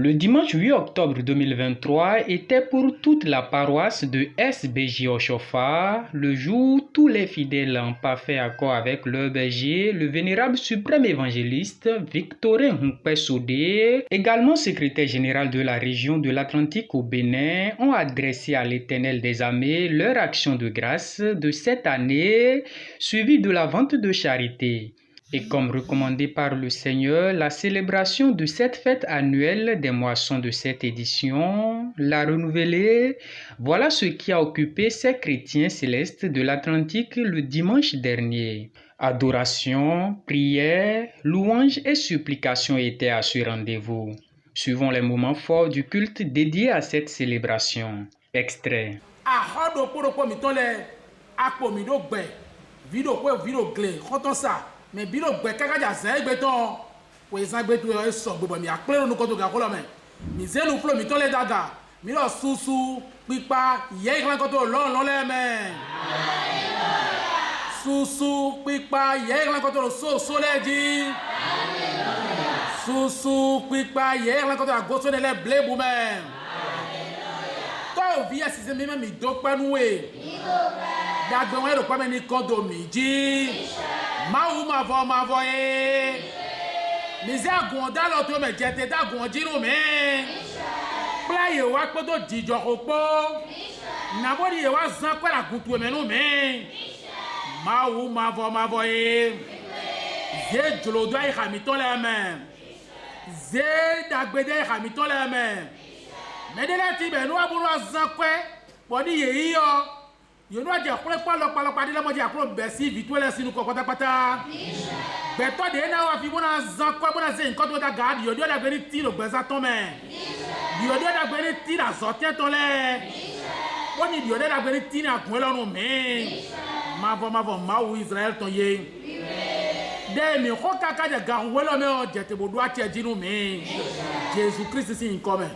Le dimanche 8 octobre 2023 était pour toute la paroisse de SBJ Oshofa le jour où tous les fidèles en parfait accord avec leur berger, le vénérable suprême évangéliste Victorin Hunkpe Sodé, également secrétaire général de la région de l'Atlantique au Bénin, ont adressé à l'Éternel des armées leur action de grâce de cette année, suivie de la vente de charité. Et comme recommandé par le Seigneur, la célébration de cette fête annuelle des moissons de cette édition, la renouveler, voilà ce qui a occupé ces chrétiens célestes de l'Atlantique le dimanche dernier. Adoration, prière, louange et supplication étaient à ce rendez-vous. Suivons les moments forts du culte dédié à cette célébration. Extrait. Mais bilo gbe kaka ja ze gbe ton we san gbe tu e so gbo mi apere nu ko to ga ko lo me mi ze nu flo mi ton le daga mi lo susu pipa ye kan ko to lo le me susu pipa ye kan ko to so le ji susu pipa ye kan ko to go so le ble bu me to vi asise mi mi do panu we dagbe won ro pa me ni kodo mi ji Maou ma vo e Mize agun da lo to me jete da gun jiru me Playe wa po do dijo opo Na bodi e wa zan kwa la gutu me nu me Maou ma vo e Ze jolo do ai khami to le me Ze dagbede khami to le me Medele ti be nu aburu azan kwe bodi ye yo You know the palo padilla mo dia pro besi vitwele sinu ko patapata. Beto de na wa fi bona zakwa bona ze nko to da gad yo do da gberi ti lo gbeza ton me. Yo do da gberi ti na zote ton le. Boni yo do da gberi ti na kun lorun me. Mavo ma wu Israel ton ye. De mi ko kaka de ga wo lo me o je te bodu ati ejinu me. Jesus Christ si nko me.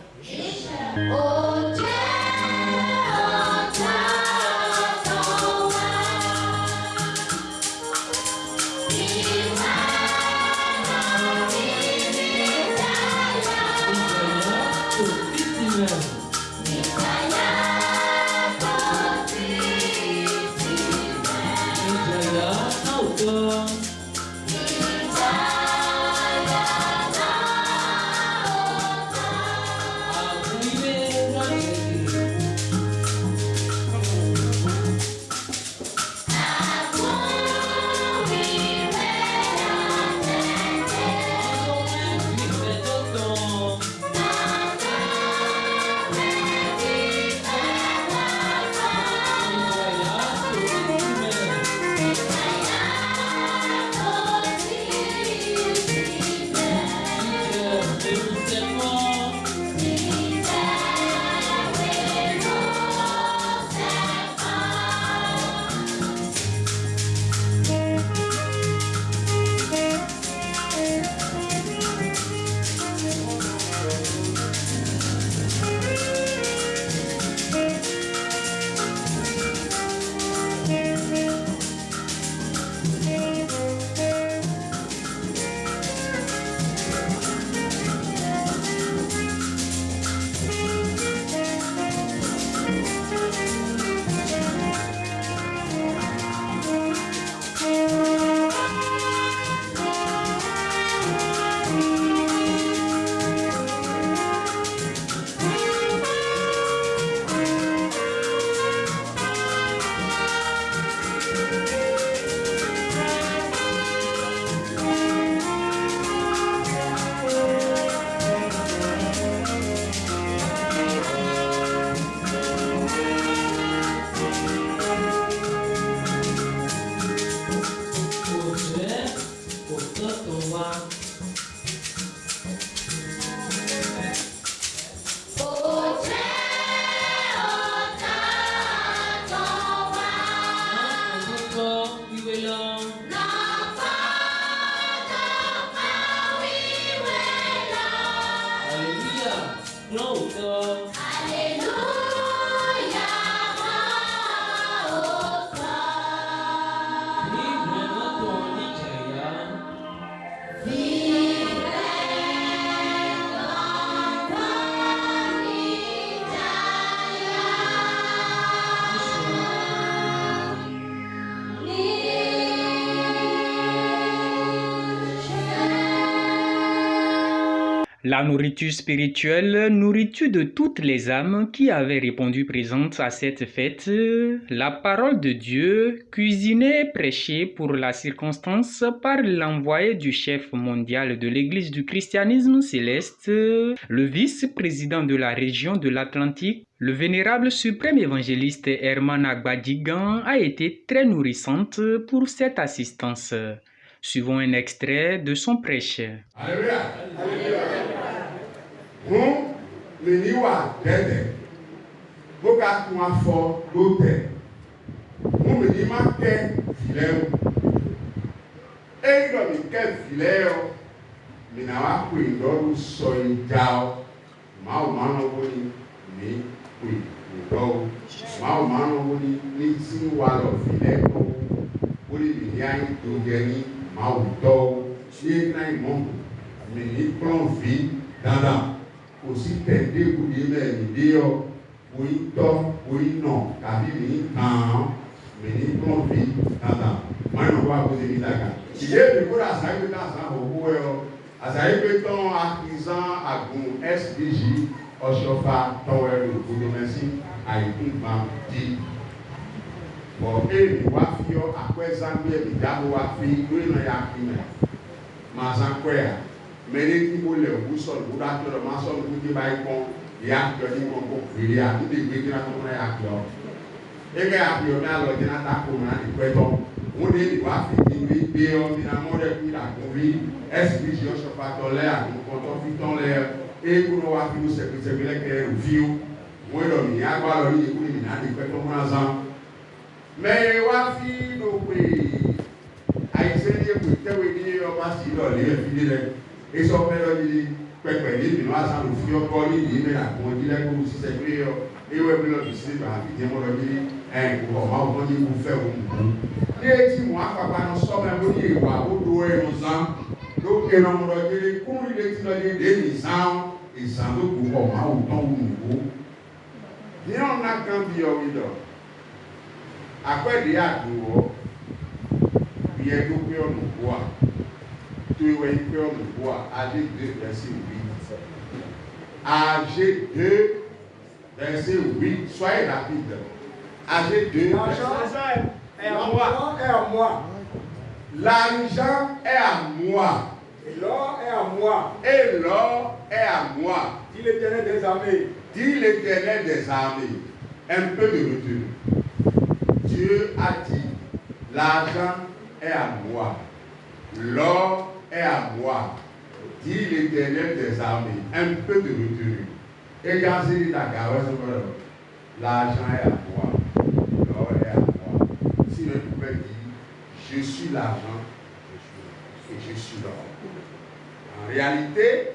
La nourriture spirituelle nourriture de toutes les âmes qui avaient répondu présentes à cette fête, la parole de Dieu, cuisinée et prêchée pour la circonstance par l'envoyé du chef mondial de l'Église du christianisme céleste, le vice-président de la région de l'Atlantique, le vénérable suprême évangéliste Herman Agbadigan, a été très nourrissante pour cette assistance. Suivons un extrait de son prêche. Alléluia. Bon, le niwa dede. Boka kuma fo lote. Mon me dit ma ke fileo. E do mi ke fileo. Mi na wa ku ndo so ijao. Ma o ma no woni ni ku ndo. Ma o ma no woni ni si wa lo fileo. Woni mi yan do geni ma o do. Si na imo mi ni plan vie dandan. Aussi tender pour dire mais dire oui to oui non car il non mais ni plan vie dandan. Moi non va vous dire là. Il est pour la salle de la salle au bout azaï béton artisan à gon SDJ au chauffeur tower pour merci à une femme dit bon et wa fio après zambie mi dabo wa fi oui non ya kime mazankwea mene ki mo le wu so lu da to ma so lu ki bai kon ya to ni kon ko ri ya ni de gbe kira ko na ya ko e ga ya bi o na lo dina ta ko na ni pe to mo de ni wa fi ni bi be o mi na mo de ki la ko ri SBG o so pa to le a ko to fi ton le e ko no wa fi se bi le ke view mo lo mi ya gba lo ni ku ni na ni pe to mo na zan me wa fi no pe àìsẹ́ ní èkó tẹ́wé ní ọba sí ìlọ̀lẹ́ ẹ̀fílẹ̀ rẹ̀ èso mẹ́lọ ní pẹpẹ ní ìbínú àṣàlù fi ọkọ ní ìdí mẹ́ta kún ọdí lẹ́gbẹ̀rún ṣiṣẹ́ pé ọ ewé bí lọ́dún sí ìgbà àti ìdí mọ́lọ ní ẹ̀kọ́ ọ̀má ọ̀gbọ́n ní ikú fẹ́ òun kú. ní etí wọn apapa náà sọ́mọ ẹ̀mọ́ ní ìwà odò ẹ̀rù sàn lókè náà mọ́lọ ní kún ilé tí lọ́dún èdè ní ìsàn tó kù ọ̀má òtọ́ òun kú. ní ọ̀nà kan bí ọ̀wí lọ àpẹ́ẹ̀dẹ́ àdúró yẹ tó pé ọ̀nà bọ́ à tó ìwé pé ọ̀nà bọ́ à AG 2 verset 8 AG 2 verset 8 soyez rapide AG 2 l'argent est à moi l'argent est à moi et l'or est à moi et l'or est à moi dit l'Éternel des armées un peu de retour Dieu a dit l'argent est à moi. L'or est à moi. Dit l'Éternel des armées. Un peu de retenue. Et quand c'est la gare, l'argent est à moi. L'or est à moi. Si le pouvait dire, je suis l'argent et je suis l'or. En réalité,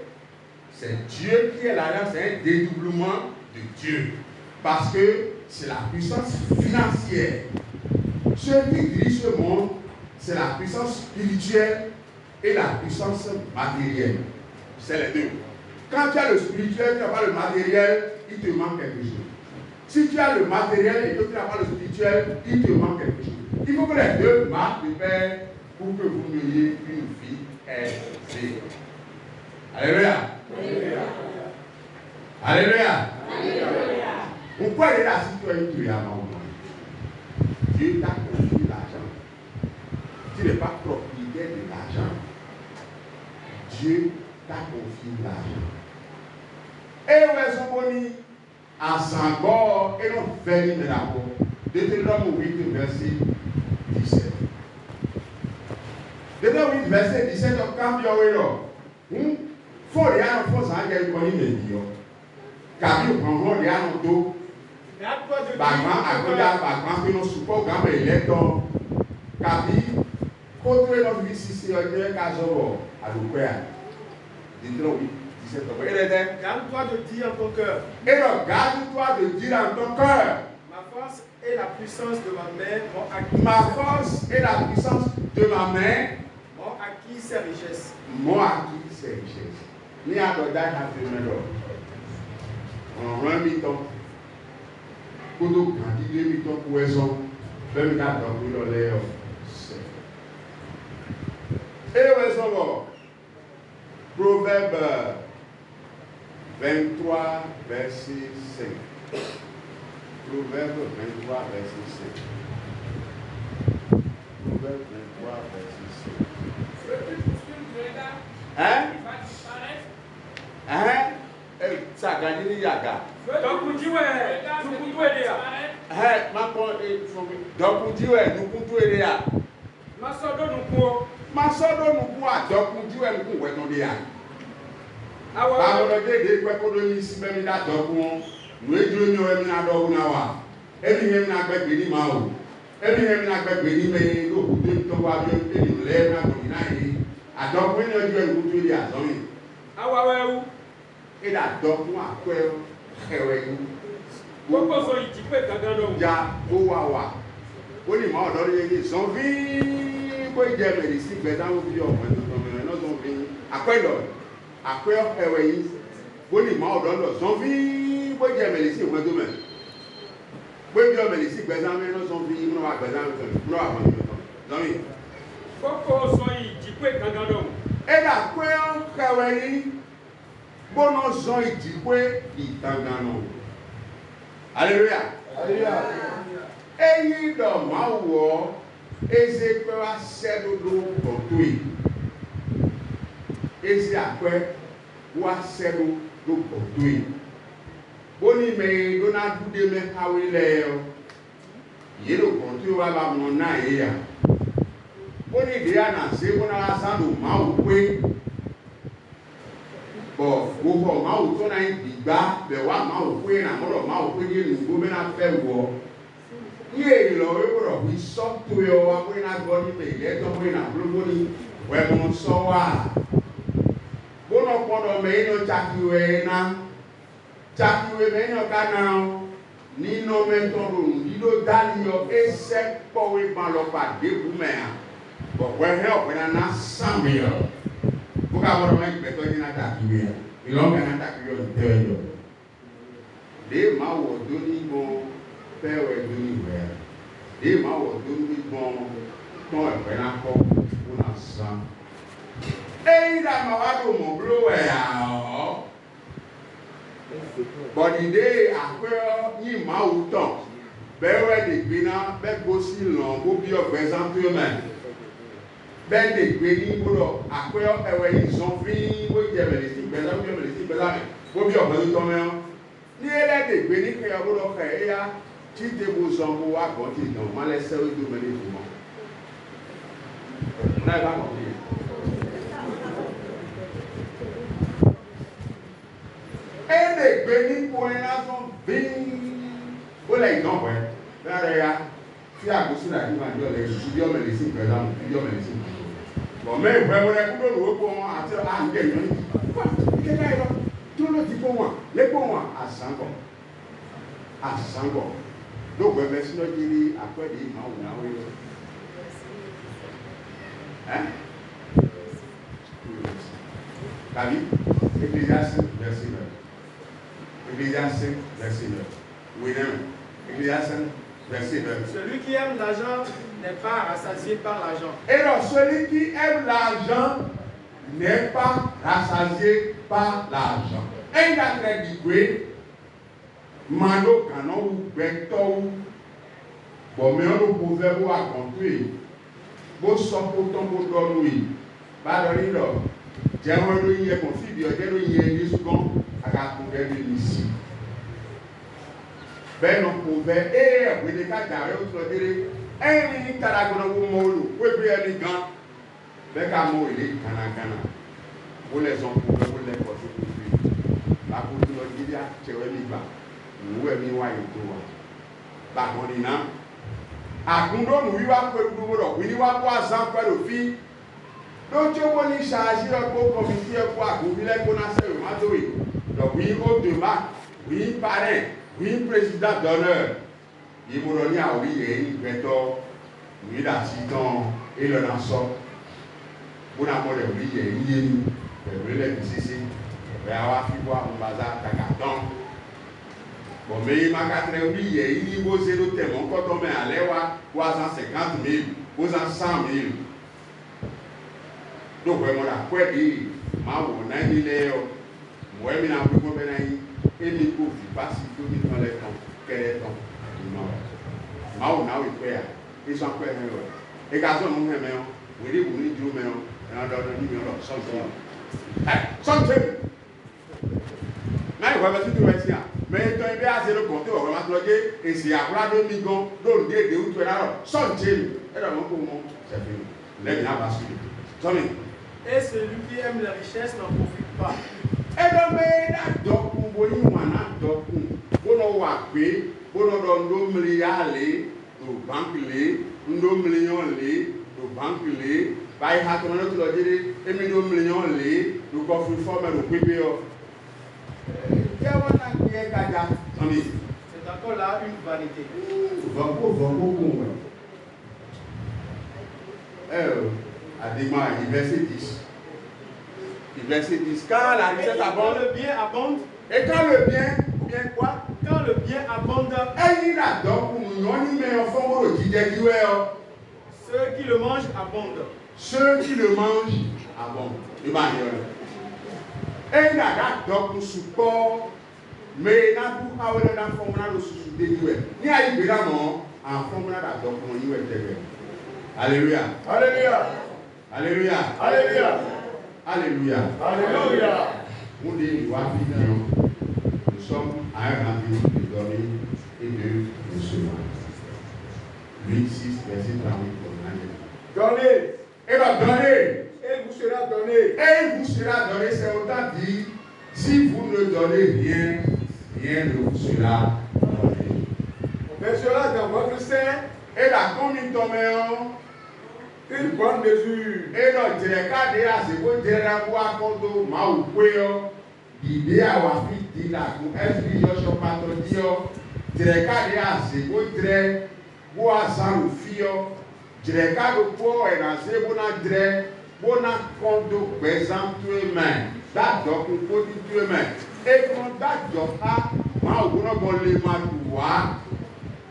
c'est Dieu qui est l'argent, c'est un dédoublement de Dieu. Parce que c'est la puissance financière. Ceux qui dirigent ce monde, c'est la puissance spirituelle et la puissance matérielle. C'est les deux. Quand tu as le spirituel, tu n'as pas le matériel, il te manque quelque chose. Si tu as le matériel et que tu n'as pas le spirituel, il te manque quelque chose. Il faut que les deux marquent de pair pour que vous ayez une vie aisée. Alléluia. Alléluia. Alléluia. Alléluia. Pourquoi il est là si tu as une tuerie à maman? Dieu t'a confié l'argent. Tu n'es pas propriétaire de l'argent. Dieu t'a confié l'argent. Et où est-ce qu'on dit? À Sangor et non fait de rapport. Deutéronome 8, verset 17. Deutéronome 8, verset 17, quand tu as eu faut rien en France, il y a eu connu les dieux. Car il prend rien en dos. Bagman, à côté de Bagman, que nous support, quand il est dans Kabi, contre notre vie, si c'est un dieu Kazobo, à l'Oupéa. Deutéronome 8, 17. Garde-toi de dire en ton cœur. Et donc, garde-toi de dire en ton cœur. Ma force et la puissance de ma main m'ont acquis. Ma force et la puissance de ma main m'ont acquis ces richesses. M'ont acquis ces richesses. Ni à l'odage à faire en un mi-temps. Pour nous grandir deux mi-temps pour raison. Même dans le l'air. Et raison. Proverbe 23, verset 5. Proverbe 23, verset 5. Proverbe 23, verset 5. Hein? Hein? Ça gagne les yaga. Donc, vous dites, ouais, nous pouvons aider. Hein? Ma bonne, donc vous dites, ouais, nous pouvons aider. Ma soeur, nous pouvons. Ma soeur, nous pouvons. Donc vous dites, ouais, nous pouvons aider. Ah ouais. Par le biais des économies, si même il a donc nous aiderons nous même à Dogunawa. Et bien, nous avons béni Mao. Et bien, nous avons béni mais nous devons voir bien que nous lèvons à Dogunaï. À donc nous devons nous aider à Zoni. Ah ouais, où? Et là donc nous à quoi Pourquoi sont ils typés Kagano? Ja Bowawa. On est mort dans les zombies. Quoi il y a mais ici, mais dans le vieux, nous zombies. À quoi il après on est mort dans le zombie. Quoi il y a mais ici, on est demain. Quoi il y a mais ici, mais dans le zombie, nous avons besoin de zombie. Pourquoi sont ils typés Kagano? Et là, quoi il bon zon idikwe itangano. Alléluia. Alléluia. Eyi do mawo eze pe wa sedodo botui. Eze akwe wa sedodo botui. Boni me do na dude me kawile yo. Yero botui wa ba mo na ya. Boni dia na se bona asando mawo pe. Bon, vous voyez, vous avez dit que vous avez dit que vous avez fait. Il y a eu une sorte de choses, vous avez dit que vous avez pour avoir un mec béton qui n'a pas tué, il n'a pas tué. Des maos donnent mon père et donnent vers. Des maos donnent mon ton et prennent encore pour l'ensemble. Et il a marre mon blower. Bon idée après il m'a autant. Ben ouais des bina, ben aussi long, pour bien présenter eux-mêmes. Ben de gbeni gbolo akpeo ewe izonfin wo je me si bela wo me si bela wo bi obo to me ni ele de gbeni ke ya gbolo ka ya ti de bo zonbo wa go ti don ma le se o do me ni mo na ba ko ni e de gbeni ko na son bin wo le don we na ya fi agosu na ni ma jo le su bi o me si bela bi o me si. Bon, mais vraiment, les coups de l'eau pour moi, à la gueule. Qu'est-ce qu'il y a? Tout le dit pour moi. Les pour moi, à 5 ans. À 5 ans. Donc, merci de dire après des mois ou non. Hein? David, Ecclésiaste, verset 9. Ecclésiaste, verset 9. Oui, non. Ecclésiaste, verset 9. Celui qui aime l'argent n'est pas rassasié par l'argent. Et donc, celui qui aime l'argent n'est pas rassasié par l'argent. Et il a très dit que Mano canon ou Beto, bon, mais on pouvait vous raconter. Vous sortez pour ton boulot, oui. Pardonnez donc. J'ai un peu de conflit, j'ai un peu de discours à la couverte ici. Ben, on pouvait, et vous n'avez qu'à garder autre chose. Any Taragona Molo, we be any gun, Becca Moile, Canagana. Will les on pour les possibilités. La culture de Gidia, Cheweliba, who have been white to one. Back on in now. I couldn't know we were going to do we were some kind of fee. Don't you want to charge your book committee of what we like on us? Donc, we go to back, we parent, we president d'honneur. Il m'a donné à oui et il béton, il a citant et le dansant. Pour la mode de oui et il est ici, il va avoir fait voir un bazar tacaton. Bon, mais il m'a quatre oui et il y a beau zéro thème, quand on met à l'air 350 000, 100 000. Donc, vraiment, la quoi dit, ma on a mis les Moi, je n'ai pas de et les coups, pas si tout le monde est temps, quel est temps, non. Mao n'a eu peur, ils sont peur, et quand on nous met, vous dites, vous dites, vous mettez, et on donne un numéro, santé. Mais il va mettre tout le reste. Mais il doit bien assez le compter, on va mettre et c'est à plat de migon, donc des ou tu es là, santé. Et là, mon c'est fini. Les gens passent. Santé. Et celui qui aime la richesse n'en profite pas. Et donc, donc, vous voyez, donc, vous avez vous avez milliards, vous banques, vous millions, vous banques, vous avez et millions, vous coffrez forme, vous payez. C'est encore là une vanité. Adéma, verset 10. Verset 10. Quand la richesse abonde, le bien abonde. Et quand le bien, ou bien quoi? Quand le bien abonde, ceux qui le mangent abondent. Ceux qui le mangent abondent. Et il a donc support, mais il n'a pas eu de formule de sous-déduit. Ni à évidemment en formule de Alléluia. Alléluia. Alléluia. Alléluia. Alléluia. Alléluia. Nous sommes à un rendez-vous de donner et de recevoir. Luc 6, verset 38. Donnez. Et va donner. Et vous sera donné. Et vous sera donné. C'est autant dit, si vous ne donnez rien, rien ne vous sera donné. On versera dans votre sein. Et la commune tombe une bonne mesure. Et notre directeur de la seconde directeur kondo maupeo l'idée à wafi dit la pour esprit Joshua patodio directeur de la seconde directeur boa sans fio directeur de po et la seconde directeur bona kondo exemple main that donc pour dire main et quand that jofa maubono bolle matua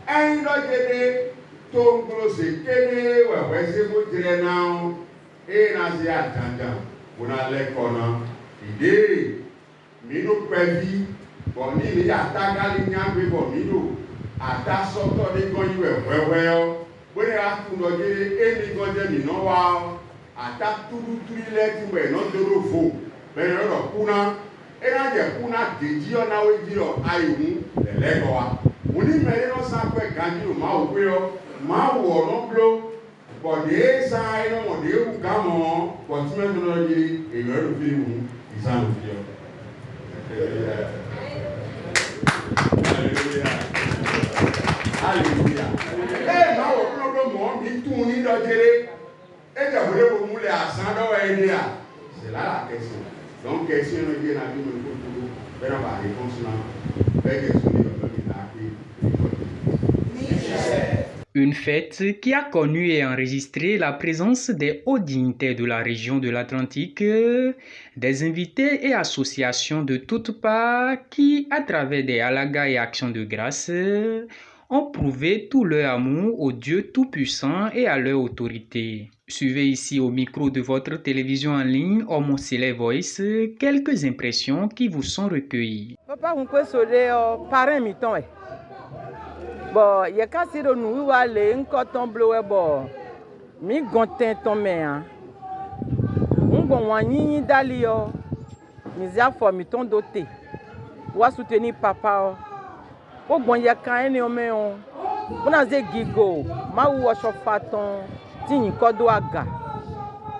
un logé Tongolo se kene wewe se mo dire now e na se atanda una le kona ide mi no pevi bo ni mi ataka li nyagbe bo mi no ata soto ni go yi wewe o bo ni atu no dire e ni go je mi no wa ata turu le ti we no doro fo be no ro kuna e na je kuna deji ona we ji o ayu le ko wa oni mere no sa pe ganji o ma o pe o ma wo no blo bode sa ino mo de u gamo ko ti me no ji e yo ro fi mu isan fi o hallelujah eh ma wo blo mo mi tu ni do jere e ja bole bo mu le asan do wa ide a c'est là la question donc question no je na bi mo ko tu be na ba réponse na be question ni o bi na ki Une fête qui a connu et enregistré la présence des hauts dignitaires de la région de l'Atlantique, des invités et associations de toutes parts qui, à travers des halagas et actions de grâce, ont prouvé tout leur amour au Dieu Tout-Puissant et à leur autorité. Suivez ici au micro de votre télévision en ligne, Homo Sele Voice, quelques impressions qui vous sont recueillies. Papa, on peut sauter par mi-temps. Bon, il y a qu'à se nous où aller un coton bleu et bon. Mi gontin tombé hein. On bon wani dalio. Nous a formé ton doté. Ou à soutenir papa. Au bon y a qu'un nommé on. On a des gigo. Ma ou chauffaton. Tini kodo aga.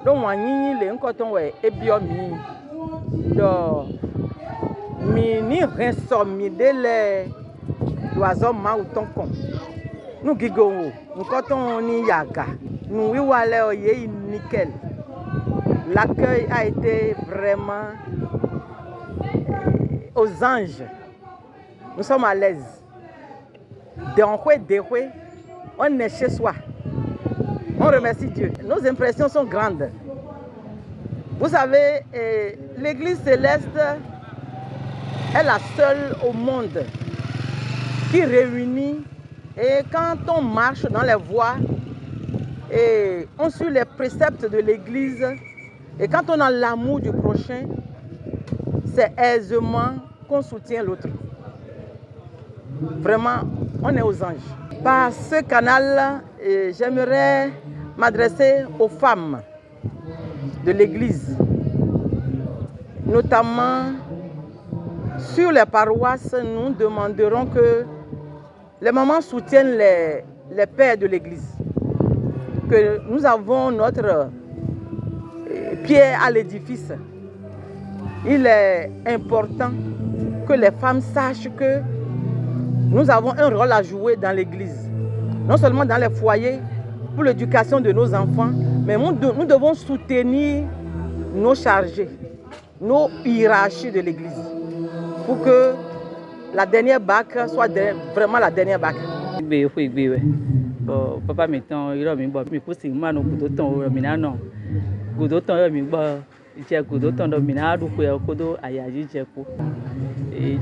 Donc wani le un coton ouais et biomi. Donc mi ni rensomi délai. L'oiseau ma ou ton con. Nous gigo, nous cotons ni yaga. Nous wiwale oye nickel. L'accueil a été vraiment aux anges. Nous sommes à l'aise. On est chez soi. On remercie Dieu. Nos impressions sont grandes. Vous savez, l'Église céleste est la seule au monde qui réunit, et quand on marche dans les voies et on suit les préceptes de l'Église et quand on a l'amour du prochain, c'est aisément qu'on soutient l'autre. Vraiment, on est aux anges. Par ce canal, j'aimerais m'adresser aux femmes de l'Église, notamment sur les paroisses. Nous demanderons que les mamans soutiennent les pères de l'Église, que nous avons notre pierre à l'édifice. Il est important que les femmes sachent que nous avons un rôle à jouer dans l'Église, non seulement dans les foyers pour l'éducation de nos enfants, mais nous devons soutenir nos chargés, nos hiérarchies de l'Église, pour que la dernière bac soit vraiment la dernière bac. Papa maintenant il a mis bon mi kusi mano kudoton o mi na no kudoton yo mi gbo ije kudoton do mi na du ko e kodo ayaji je ko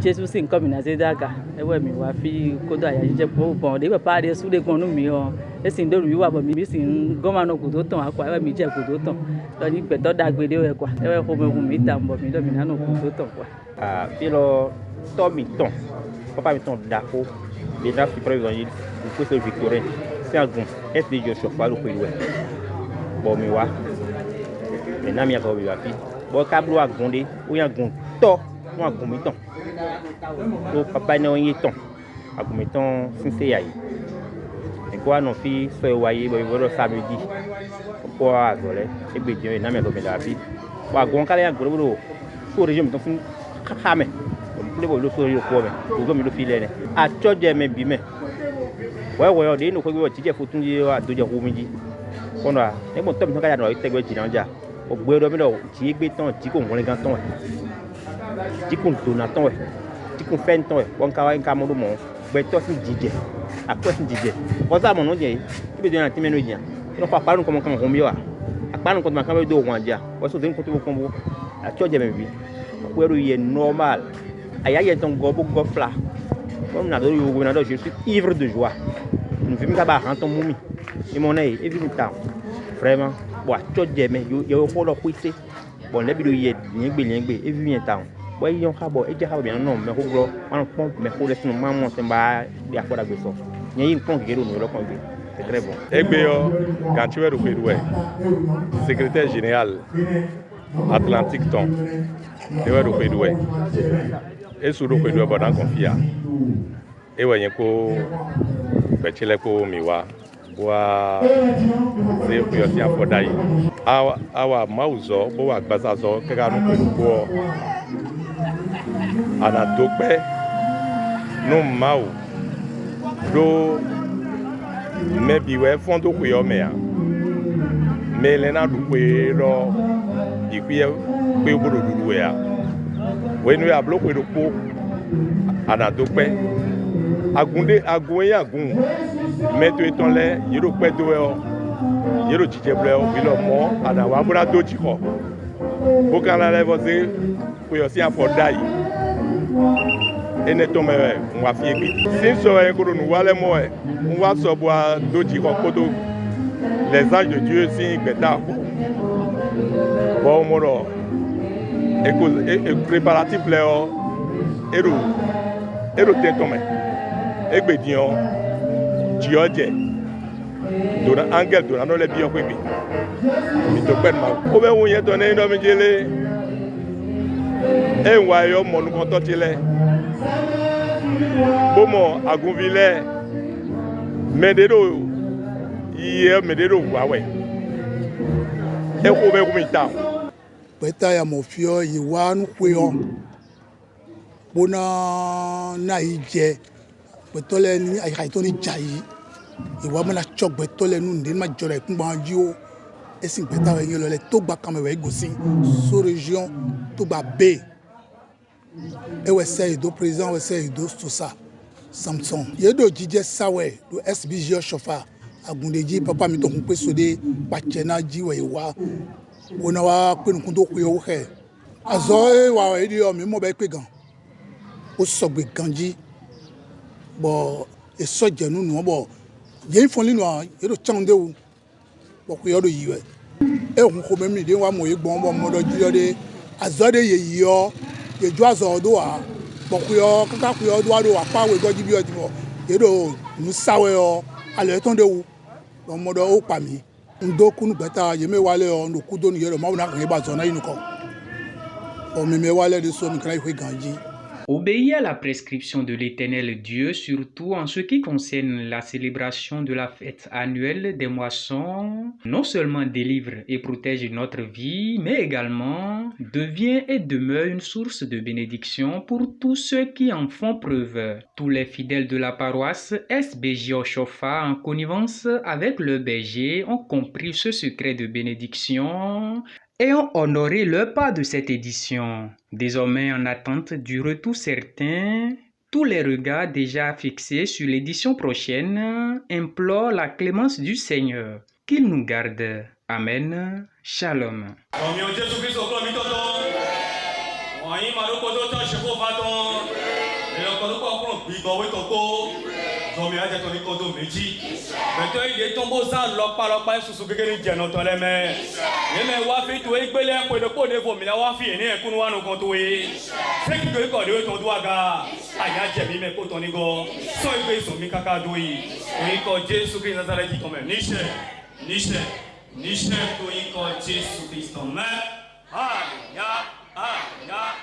Jésus sin ko mi na se daga e we mi wa fi kodo ayaji je ko bon de papa de su de gon nu mi o e sin do wi wa bo mi sin go mano kudoton akwa e mi je kudoton do ni gbe to dagbe de we kwa e we ko mo mi ta mo mi do mi na no kudoton kwa fi lo to mi ton papa mi ton dako le na fi président il faut se victorien c'est un bon SBJ Oshofa lo ko iwe bo mi wa me na mi a ko bi wa fi bo ka blo agunde o yan gun to won agun mi ton to papa ni o yin ton agun mi ton sinse yayi e ko ano fi so e waye bo iwo lo samedi ko azole e gbe je na mi a ko mi da fi wa agun kale yan goro bo so reje mi ton fun khame le bo lo so yo ko me o go mi lo fi le ne a choje me bi me wewe de no ko gbe ti je fotun je wa do je ko mi ji kono a e mo to mi ka ya no te gbe ji na ja o gbe do mi do ti gbe ton ti ko won gan ton ti ko do na ton ti ko fen ton won ka wa nka mo do mo gbe to si jije apo si jije ko sa mo no je ibe do na ti menu ji no pa parun ko mo kan ko mi wa aparun ko ma kan do won ja o so den ko to ko mo a choje me bi o gbe ro ye normal aya ye ton go bo go fla comme na do yo go na do je suis ivre de joie nous vivons là-bas en ton moumi et mon œil et vivons temps vraiment bon tout de mais yo ko lo kwite bon le bi do ye liengbe et vivons temps bon yon ka bo e je ka bien non mais ko gro on pon mais ko le sino maman semba bi akoda gbe so yin pon ke do no lo kon bi c'est très bon egbe yo quand tu es au Péroué secrétaire général Atlantique ton de wa do Péroué et sur le Péroué bon confia e wenye ko bechele ko miwa wa ze ko yo si afodai awa mauzo bo wa gbasazo kega nu ko ana dokpe no mau do mebi we fondo ko yo me a melena du ko ro ikwe pe obodo dudu we a we nu ya bloko do ko ana dokpe agunde agun yagun meto etonle yero pedo e yero jijeble o bilo mo ana wa bura doji ko o kan la levo se ko yo si afodai ene to me wa fi egbe sin so e ko nu wale mo e wa so bo doji ko kodo les anges de Dieu si gbeta ko bo mo ro e préparatif le o ero te to me egbedion George dona angel dona no le bi okwe bi mi to pe ma o be won ye to ne ndo mi jele e wa yo mo nu kon to tile bomo agunvile medero ye medero wa we e ko be ko mi ta peta ya mo fio yi wa nu pe o bona na ije betole ni ay to ni jayi iwa mana chok betole nu ndin ma jore kun ba ji o esin beta we yin lo le to gba kan me we gosin so region to gba be e we say do président we say do to ça Samson ye do jije sawe do SBJ Oshofa agundeji papa mi to kun pe sode pa chena ji we wa ona wa pe kun to ku yo he azo e wa e di o mi mo be pe gan o so gbe ganji bo e so jenu nu bo ye fon linu a ye do chande wo bo ku yo do yiwe e hun ko memi de wa mo ye gbon bo mo do ji yo de azode ye yo edzo azɔ do wa bɔkuyɔ kaka kuyɔ do wa do wa pa we gbɔdzi bi yɔ di mɔ yeɖo nusawe yɔ alɛ tɔn de wu ɔmɔ dɔ wo kpa mi ŋdo kunu gbɛta yeme wale yɔ nuku do nu yeɖo mawu na kàn ba zɔ na yi nukɔ ɔmeme wale de so mi kana yi ƒe gãdzi. Obéir à la prescription de l'Éternel Dieu, surtout en ce qui concerne la célébration de la fête annuelle des moissons, non seulement délivre et protège notre vie, mais également devient et demeure une source de bénédiction pour tous ceux qui en font preuve. Tous les fidèles de la paroisse SBJ Oshofa, en connivence avec le berger, ont compris ce secret de bénédiction et ont honoré leur part de cette édition. Désormais en attente du retour certain, tous les regards déjà fixés sur l'édition prochaine implorent la clémence du Seigneur. Qu'il nous garde. Amen. Shalom. Zomi aja to ni kodo meji. Beto ide tombo san lopa susu gege ni jeno to le me. Yeme wa fi to igbele ko de ko de fo mi la wa fi ni ekunu wa no kon to e. Seki go ko de to do aga. Aya je mi me ko to ni go. So igbe so mi kaka do yi. Oyin ko Jesu Christ Nazareth ko me. Nishe to yin ko Jesu Christ me. Ha ya